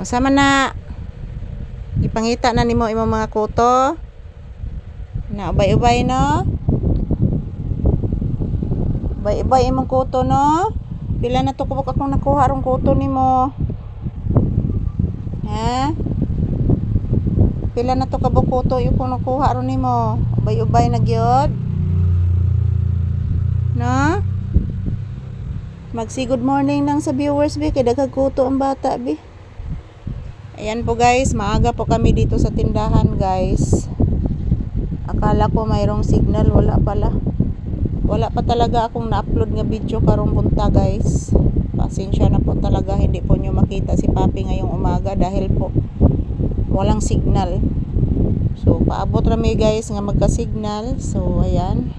Sama na ipangita na nimo imong mga kuto. Na ubay-ubay no. Ubay-ubay imong kuto no. Pila na to kubok akong nakuha rong kuto nimo. Ha? Pila na to kabuk kuto yung kung nakuha ron nimo. Ubay-ubay na gyud. No? Magsi good morning nang sa viewers bi kay daghang kuto ang bata bi. Ayan po guys, maaga po kami dito sa tindahan guys. Akala ko mayroong signal, wala pala. Wala pa talaga akong na-upload nga video karong punta guys. Pasensya na po talaga, hindi po nyo makita si Papi ngayong umaga dahil po walang signal. So paabot rami guys nga magka-signal. So ayan.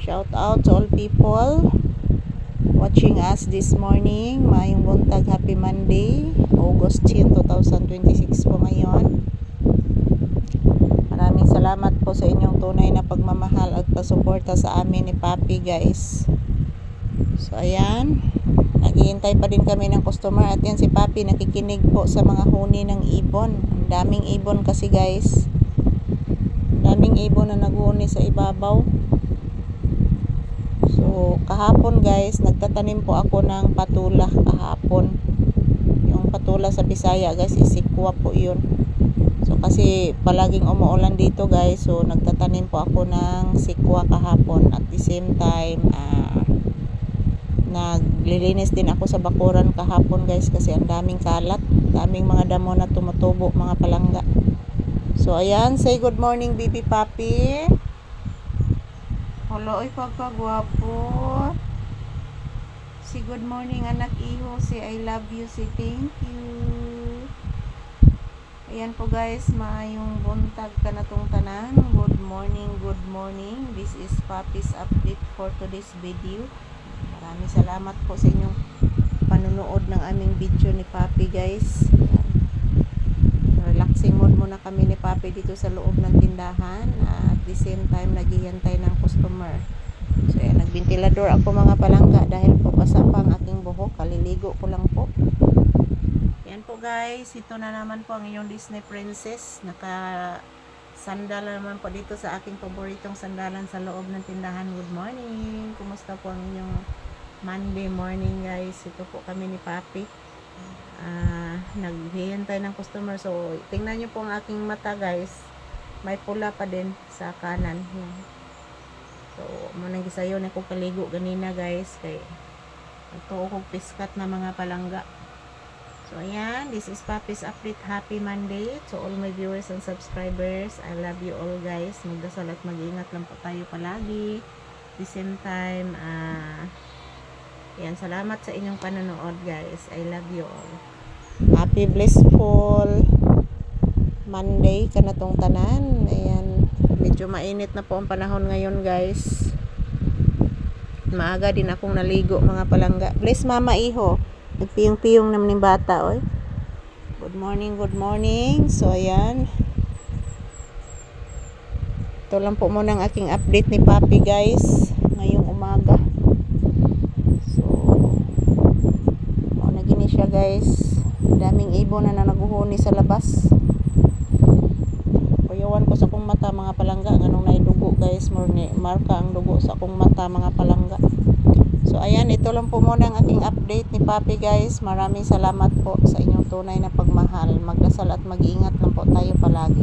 Shout out to all people watching us this morning. Maayong buntag, happy Monday, August 10, 2026 po ngayon. Maraming salamat po sa inyong tunay na pagmamahal at pasuporta sa amin ni Papi guys. So ayan, naghihintay pa din kami ng customer at yan si Papi nakikinig po sa mga huni ng ibon. Ang daming ibon kasi guys. Daming ibon na naghuni sa ibabaw. So kahapon guys, nagtatanim po ako ng patula kahapon. Yung patula sa Bisaya guys, isikwa po yun. So kasi palaging umuulan dito guys, so nagtatanim po ako ng sikwa kahapon. At the same time, naglilinis din ako sa bakuran kahapon guys kasi ang daming kalat, daming mga damo na tumutubo, mga palangga. So ayan, say good morning baby Papi. Hello, pagkagwapo. Si good morning anak iho, si I love you, si thank you. Ayan po guys, maayong buntag ka na tong tanan. Good morning, good morning. This is Papi's update for today's video. Maraming salamat po sa inyong panunood ng aming video ni Papi guys. Relaxing mode muna kami ni Papi dito sa loob ng tindahan. At the same time, naghihintay ng customer. So ayan, nagbentilador ako mga palangga dahil po basa pa ang aking buhok. Kaliligo ko lang po. Yan po guys, ito na naman po ang inyong Disney Princess. Naka sandal naman po dito sa aking paboritong sandalan sa loob ng tindahan. Good morning. Kumusta po ang inyong Monday morning guys? Ito po kami ni Papi. Naghihintay ng customer. So tingnan nyo po ang aking mata guys. May pula pa din sa kanan. Yan. So munang gisayo na ko kaligo ganina guys. Kay ito ko piskat na mga palangga. So ayan, this is Papi's update. Happy Monday to all my viewers and subscribers. I love you all guys. Magdasal at mag-ingat lang po tayo palagi. At the same time, ayan, salamat sa inyong panonood guys. I love you all. Happy blissful Monday ka na tong tanan. Ayan, medyo mainit na po ang panahon ngayon guys. Maaga din akong naligo mga palangga. Bless mama iho. Nagpiyong-piyong naman yung bata, oy. Good morning, good morning. So, ayan. Ito lang po muna ang aking update ni Papi, guys. Ngayong umaga. So, na gini siya, guys. Daming ibon na naguhuni sa labas. Kuyawan ko sa akong mata, mga palangga. Anong naidugo, guys. Marka ang dugo sa akong mata, mga palangga. So ayan, ito lang po muna ang aking update ni Papi guys. Maraming salamat po sa inyong tunay na pagmahal. Magdasal at mag-iingat lang po tayo palagi.